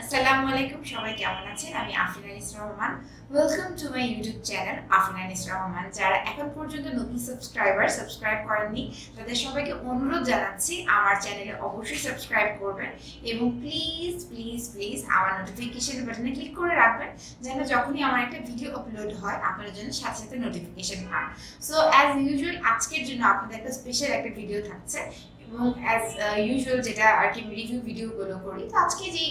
আসসালামু আলাইকুম সবাই কেমন আছেন আমি Afrin Rahman welcome to my YouTube channel Afrin Rahman যারা এখন পর্যন্ত নতুন সাবস্ক্রাইব করেননি তাদের সবাইকে অনুরোধ জানাচ্ছি আমার চ্যানেলে অবশ্যই সাবস্ক্রাইব করবেন এবং প্লিজ প্লিজ প্লিজ আমার নোটিফিকেশন বাটনে ক্লিক করে রাখবেন যেন যখনই আমার একটা ভিডিও আপলোড হয় আপনাদের জন্য সাথে সাথে নোটিফিকেশন পান সো অ্যাজ ইউজুয়াল আজকের জন্য আপনাদের একটা স্পেশাল একটা ভিডিও থাকছে এবং অ্যাজ ইউজুয়াল যেটা আর কি রিভিউ ভিডিওগুলো করি তো আজকে যে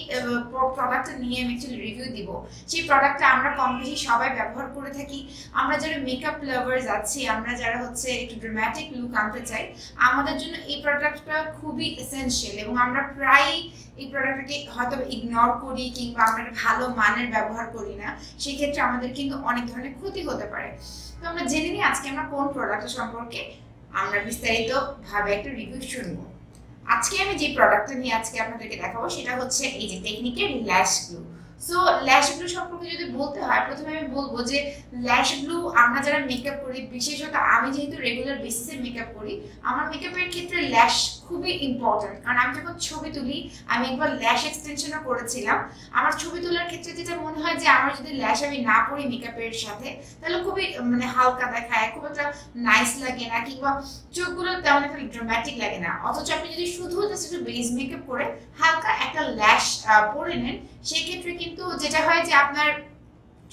প্রোডাক্টটা নিয়ে আমি অ্যাকচুয়ালি রিভিউ দিব সেই প্রোডাক্টটা আমরা কম বেশি সবাই ব্যবহার করে থাকি আমরা যারা মেকআপ লাভার্স আছি আমরা যারা হচ্ছে একটু ড্রামাটিক লুক আনতে চাই আমাদের জন্য এই প্রোডাক্টটা খুবই এসেনশিয়াল এবং আমরা প্রায় এই প্রোডাক্টটাকে হয়তো ইগনোর করি কিংবা আমরা ভালো মানের ব্যবহার করি না সেই ক্ষেত্রে আমাদের কিন্তু অনেক ধরনের ক্ষতি হতে পারে তো আমরা জেনে নিই আজকে আমরা কোন প্রোডাক্টটা সম্পর্কে আমরা বিস্তারিত ভাবে একটা রিভিউ শুনবো আজকে আমি যে প্রোডাক্টটা নিয়ে আজকে আপনাদেরকে দেখাবো সেটা হচ্ছে এই যে টেকনিকের ল্যাশ গ্লু সো ল্যাশ গ্লু সম্পর্কে যদি বলতে হয় প্রথমে আমি বলবো যে ল্যাশ গ্লু আমরা যারা মেকআপ করি বিশেষত আমি যেহেতু রেগুলার বেসিসে মেকআপ করি আমার মেকআপের ক্ষেত্রে ল্যাশ খুবই ইম্পর্টেন্ট কারণ আমি যখন ছবি তুলি আমি একবার ল্যাশ এক্সটেনশনও করেছিলাম আমার ছবি তোলার ক্ষেত্রে যেটা মনে হয় যে আমার যদি ল্যাশ আমি না করি মেকআপের সাথে তাহলে খুবই মানে হালকা দেখায় খুব একটা নাইস লাগে না কিংবা চোখগুলো তেমন একটা ড্রামাটিক লাগে না অথচ আপনি যদি শুধু জাস্ট একটু বেস মেকআপ করে হালকা একটা ল্যাশ পরে নেন সেক্ষেত্রে কিন্তু যেটা হয় যে আপনার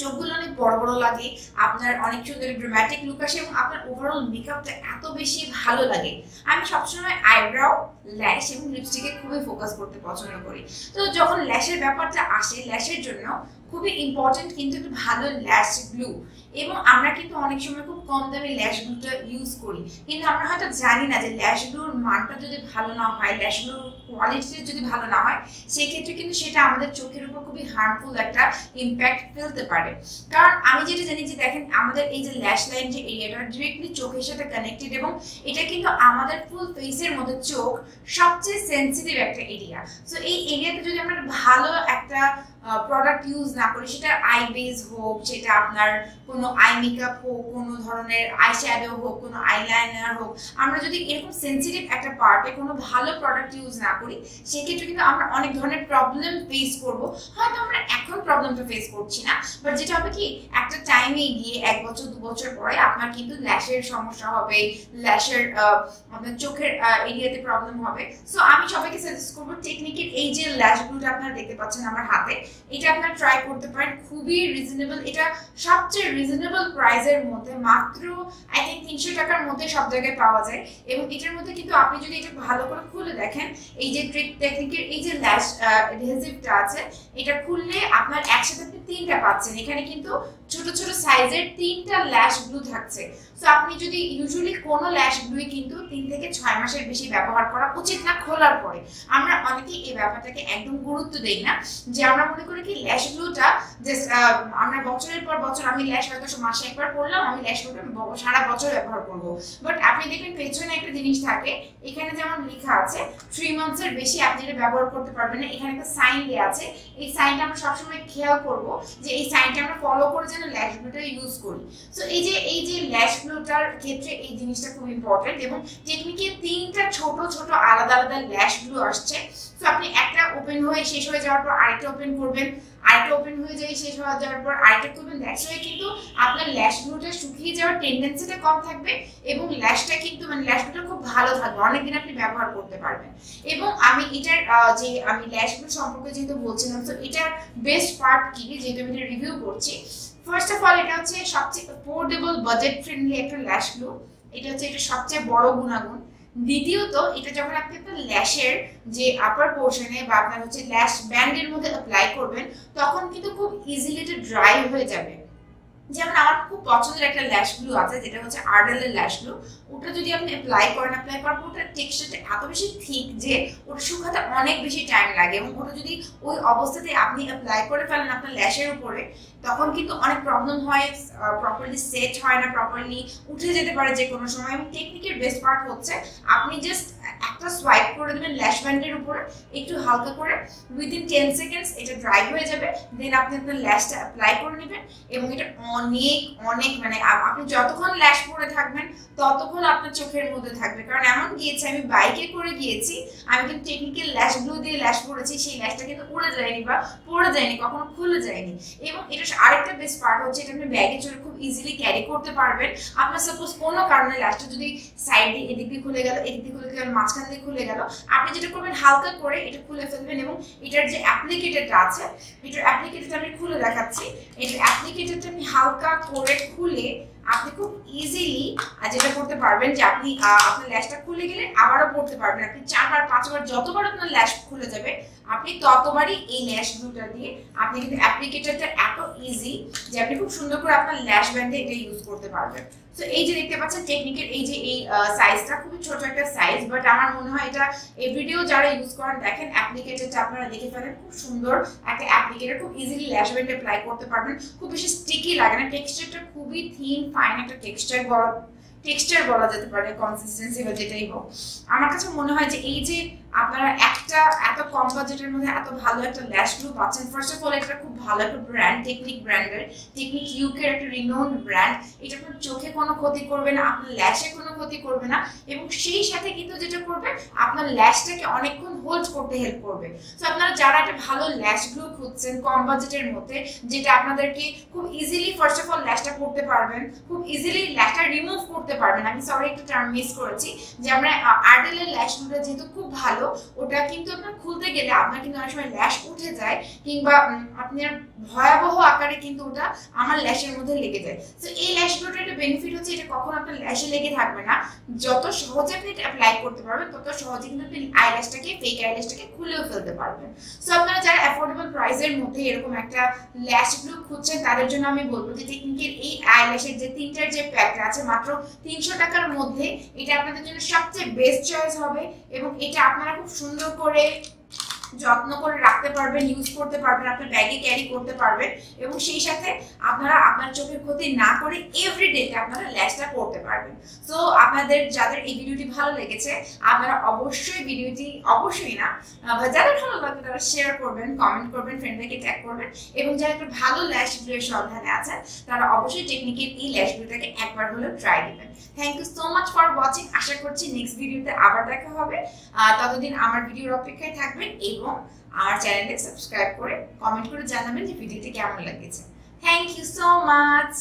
চোখগুলো অনেক বড় বড় লাগে আপনার অনেক সুন্দর ড্রামাটিক লুক আসে এবং আপনার ওভারঅল মেকআপটা এত বেশি ভালো লাগে আমি সবসময় আইব্রাও ল্যাশ এবং লিপস্টিকে খুবই ফোকাস করতে পছন্দ করি তো যখন ল্যাশের ব্যাপারটা আসে ল্যাশের জন্য খুবই ইম্পর্টেন্ট কিন্তু একটু ভালো ল্যাশ গ্লু এবং আমরা কিন্তু অনেক সময় খুব কম দামে ল্যাশ গ্লুটা ইউজ করি কিন্তু আমরা হয়তো জানি না যে ল্যাশ গ্লুর মানটা যদি ভালো না হয় ল্যাশ গ্লুর কোয়ালিটি যদি ভালো না হয় সেই ক্ষেত্রে কিন্তু সেটা আমাদের চোখের উপর খুবই হার্মফুল একটা ইম্প্যাক্ট ফেলতে পারে কারণ আমি যেটা জানি যে দেখেন আমাদের এই যে ল্যাশ লাইন যে এরিয়াটা ডিরেক্টলি চোখের সাথে কানেক্টেড এবং এটা কিন্তু আমাদের ফুল ফেসের মধ্যে চোখ সবচেয়ে সেন্সিটিভ একটা এরিয়া সো এই এরিয়াতে যদি আমরা ভালো একটা প্রোডাক্ট ইউজ না করি সেটা আই বেস হোক সেটা আপনার কোনো আই মেকআপ হোক কোনো ধরনের আই শ্যাডো হোক কোনো আইলাইনার হোক আমরা যদি এরকম সেন্সিটিভ একটা পার্টে কোনো ভালো প্রোডাক্ট ইউজ না করি সেক্ষেত্রে কিন্তু আমরা অনেক ধরনের প্রবলেম ফেস করব হয়তো আমরা এখন প্রবলেমটা ফেস করছি না বাট যেটা হবে কি একটা টাইমে গিয়ে 1 বছর 2 বছর পরে আপনার কিন্তু ল্যাশের সমস্যা হবে ল্যাশের আপনার চোখের এরিয়াতে প্রবলেম হবে সো আমি সবাইকে সাজেস্ট করবো টেকনিকের এই যে ল্যাশ গ্লুটা আপনারা দেখতে পাচ্ছেন আমার হাতে এটা আপনারা ট্রাই করতে পারেন খুবই রিজনেবল এটা সবচেয়ে রিজনেবল প্রাইসের মধ্যে মাত্র আই থিংক 300 টাকার মধ্যে সব জায়গায় পাওয়া যায় এবং এটার মধ্যে কিন্তু আপনি যদি এটা ভালো করে খুলে দেখেন এই যে টেকনিকের এই যে ল্যাশ অ্যাডহেসিভটা আছে এটা খুললে আপনার একসাথে আপনি 3টা পাচ্ছেন এখানে কিন্তু ছোট ছোট সাইজের 3টা ল্যাশ গ্লু থাকছে সো আপনি যদি ইউজুয়ালি কোনো ল্যাশ গ্লুই কিন্তু 3 থেকে 6 মাসের বেশি ব্যবহার করা উচিত না খোলার পরে আমরা অনেকেই এই ব্যাপারটাকে একদম গুরুত্ব দেই না যে আমরা মনে করি কি ল্যাশ গ্লুটা জাস্ট আমরা বছরের পর বছর আমি ল্যাশ হয়তো মাসে একবার করলাম আমি ল্যাশ গ্লুটা সারা বছর ব্যবহার করব বাট আপনি দেখবেন পেছনে একটা জিনিস থাকে এখানে যেমন লেখা আছে 3 মান্থসের বেশি আপনি এটা ব্যবহার করতে পারবেন না এখানে একটা সাইন দেয়া আছে এই সাইনটা আমরা সবসময় খেয়াল করব যে এই সাইনটা আমরা ফলো করে যেন ল্যাশ গ্লুটা ইউজ করি সো এই যে ল্যাশ গ্লুটার ক্ষেত্রে এই জিনিসটা খুব ইম্পর্টেন্ট এবং টেকনিকে 3টা ছোট ছোট আলাদা আলাদা ল্যাশ গ্লু আসছে সো আপনি একটা ওপেন হয়ে শেষ হয়ে যাওয়ার পর আরেকটা ওপেন করবেন আরেকটা ওপেন হয়ে যায় শেষ হয়ে যাওয়ার পর আরেকটা করবেন দ্যাটস ওয়াই কিন্তু আপনার ল্যাশ গ্লুটা শুকিয়ে যাওয়ার টেন্ডেন্সিটা কম থাকবে এবং ল্যাশটা কিন্তু মানে ল্যাশ গ্লুটা খুব ভালো থাকবে অনেকদিন আপনি ব্যবহার করতে পারবেন এবং আমি এটার যে আমি ল্যাশ গ্লু সম্পর্কে যেহেতু বলছিলাম তো এটার বেস্ট পার্ট কি যেহেতু আমি এটা রিভিউ করছি ফার্স্ট অফ অল এটা হচ্ছে সবচেয়ে অ্যাফোর্ডেবল বাজেট ফ্রেন্ডলি একটা ল্যাশ গ্লু এটা হচ্ছে এটা সবচেয়ে বড় গুণাগুণ দ্বিতীয়ত এটা যখন আপনি আপনার ল্যাশের যে আপার পোর্শনে বা আপনার হচ্ছে ল্যাশ ব্যান্ডের মধ্যে অ্যাপ্লাই করবেন তখন কিন্তু খুব ইজিলি এটা ড্রাই হয়ে যাবে যেমন আমার খুব পছন্দের একটা ল্যাশ গ্লু আছে যেটা হচ্ছে আর্ডেলের ল্যাশ গ্লু ওটা যদি আপনি অ্যাপ্লাই করার পর ওটার টেক্সচারটা এত বেশি থিক যে ওটা শুকাতে অনেক বেশি টাইম লাগে এবং ওটা যদি ওই অবস্থাতে আপনি অ্যাপ্লাই করে ফেলেন আপনার ল্যাশের উপরে তখন কিন্তু অনেক প্রবলেম হয় প্রপারলি সেট হয় না প্রপারলি উঠে যেতে পারে যে কোনো সময় এবং টেকনিকের বেস্ট পার্ট হচ্ছে আপনি জাস্ট একটা সোয়াইপ করে দেবেন ল্যাশ ব্যান্ডের উপরে একটু হালকা করে, উইদিন 10 সেকেন্ডস এটা ড্রাই হয়ে যাবে। দেন আপনি আপনার ল্যাশটা অ্যাপ্লাই করে নেবেন এবং এটা অনেক অনেক মানে আপনি যতক্ষণ ল্যাশ পরে থাকবেন ততক্ষণ আপনার চোখের মধ্যে থাকবে। কারণ এমন গিয়েছে, আমি বাইকে করে গিয়েছি, আমি কিন্তু টেকনিক্যাল ল্যাশ গ্লু দিয়ে ল্যাশ পরেছি, সেই ল্যাশটা কিন্তু উড়ে যায়নি বা পড়ে যায়নি, কখনো খুলে যায়নি। এবং এটা আরেকটা বেস্ট পার্ট হচ্ছে এটা আপনি ব্যাগে চড়ে খুব ইজিলি ক্যারি করতে পারবেন। আপনার সাপোজ কোনো কারণে ল্যাশটা যদি সাইড দিয়ে এদিক দিয়ে খুলে গেল, এদিক দিয়ে খুলে গেল, মাঝখান দিয়ে খুলে গেল, আপনি যেটা করবেন হালকা করে এটা খুলে ফেলবেন এবং এটার যে অ্যাপ্লিকেটরটা আছে, এটার অ্যাপ্লিকেটরটা আমি খুলে দেখাচ্ছি। এটার অ্যাপ্লিকেটরটা আমি হালকা করে খুলে আপনি খুব ইজিলি যেটা করতে পারবেন যে আপনি আপনার ল্যাশটা খুলে গেলে আবারও পড়তে পারবেন। আপনি 4 বার 5 বার যতবার আপনার ল্যাশ খুলে যাবে আপনি ততবারই এই ল্যাশ গ্লুটা দিয়ে আপনি কিন্তু অ্যাপ্লিকেটরটা এত ইজি যে আপনি খুব সুন্দর করে আপনার ল্যাশ ব্যান্ডে এটা ইউজ করতে পারবেন। সো এই যে দেখতে পাচ্ছেন টেকনিকের এই যে এই সাইজটা খুবই ছোট একটা সাইজ, বাট আমার মনে হয় এটা এভরিডেও যারা ইউজ করেন দেখেন অ্যাপ্লিকেটরটা আপনারা দেখে ফেলেন, খুব সুন্দর একটা অ্যাপ্লিকেটর, খুব ইজিলি ল্যাশ ব্যান্ড অ্যাপ্লাই করতে পারবেন, খুব বেশি স্টিকি লাগে না, টেক্সচারটা খুবই থিন ফাইন একটা টেক্সচার বলা যেতে পারে, কনসিস্টেন্সি বা যেটাই হোক। আমার কাছে মনে হয় যে এই যে আপনারা একটা এত কম বাজেটের মধ্যে এত ভালো একটা ল্যাশ গ্লু পাচ্ছেন, ফার্স্ট অফ অল এটা খুব ভালো একটা ব্র্যান্ড, টেকনিক ব্র্যান্ডের, টেকনিক ইউকের একটা রিনোন্ড ব্র্যান্ড। এটা আপনার চোখে কোনো ক্ষতি করবে না, আপনার ল্যাশে কোনো ক্ষতি করবে না, এবং সেই সাথে কিন্তু যেটা করবে আপনার ল্যাশটাকে অনেকক্ষণ হোল্ড করতে হেল্প করবে। সো আপনারা যারা একটা ভালো ল্যাশ গ্লু খুঁজছেন কম বাজেটের মধ্যে, যেটা আপনাদেরকে খুব ইজিলি ফার্স্ট অফ অল ল্যাশটা করতে পারবেন, খুব ইজিলি ল্যাশটা রিমুভ করতে পারবেন। আমি সরি একটা টার্ম মিস করেছি, যে আমরা আর্টেলের ল্যাশ গ্লুটা যেহেতু খুব ভালো, ওটা কিন্তু আপনার খুলতে গেলে আপনার কিন্তু অনেক সময় ল্যাশ উঠে যায়, কিংবা আপনার ভয়াবহ আকারে কিন্তু ওটা আমার ল্যাশের মধ্যে লেগে যায়। তো এই ল্যাশ গ্লুটার একটা বেনিফিট হচ্ছে এটা কখনো আপনার ল্যাশে লেগে থাকবে না, যত সহজে আপনি এটা অ্যাপ্লাই করতে পারবেন তত সহজে কিন্তু আপনি আইল্যাশটাকে, ফেক আইল্যাশটাকে খুলেও ফেলতে পারবেন। সো আপনারা যারা অ্যাফোর্ডেবল প্রাইসের মধ্যে এরকম একটা ল্যাশ গ্লু খুঁজছেন তাদের জন্য আমি বলবো যে টেকনিকের এই আইল্যাশের যে তিনটার যে প্যাকটা আছে মাত্র 300 টাকার মধ্যে, এটা আপনাদের জন্য সবচেয়ে বেস্ট চয়েস হবে। এবং এটা আপনারা খুব সুন্দর করে যত্ন করে রাখতে পারবেন, ইউজ করতে পারবেন, আপনার ব্যাগে ক্যারি করতে পারবেন, এবং সেই সাথে আপনারা আপনার চোখের ক্ষতি না করে এভরিডে আপনারা ল্যাশটা পড়তে পারবেন। সো আপনাদের যাদের এই ভিডিওটি ভালো লেগেছে আপনারা অবশ্যই ভিডিওটি, অবশ্যই না যাদের ভালো লাগবে তারা শেয়ার করবেন, কমেন্ট করবেন, ফ্রেন্ডদেরকে ট্যাগ করবেন, এবং যারা একটা ভালো ল্যাশ গ্লুয়ের সন্ধানে আছেন তারা অবশ্যই টেকনিকের এই ল্যাশ গ্লুটাকে একবার হলেও ট্রাই দিবেন। Thank you so much for watching. আশা করছি নেক্সট ভিডিওতে আবার দেখা হবে। ততদিন আমার ভিডিওর অপেক্ষায় থাকবেন এবং আমার চ্যানেলকে সাবস্ক্রাইব করে কমেন্ট করে জানাবেন যে ভিডিওটি কেমন লেগেছে। Thank you so much.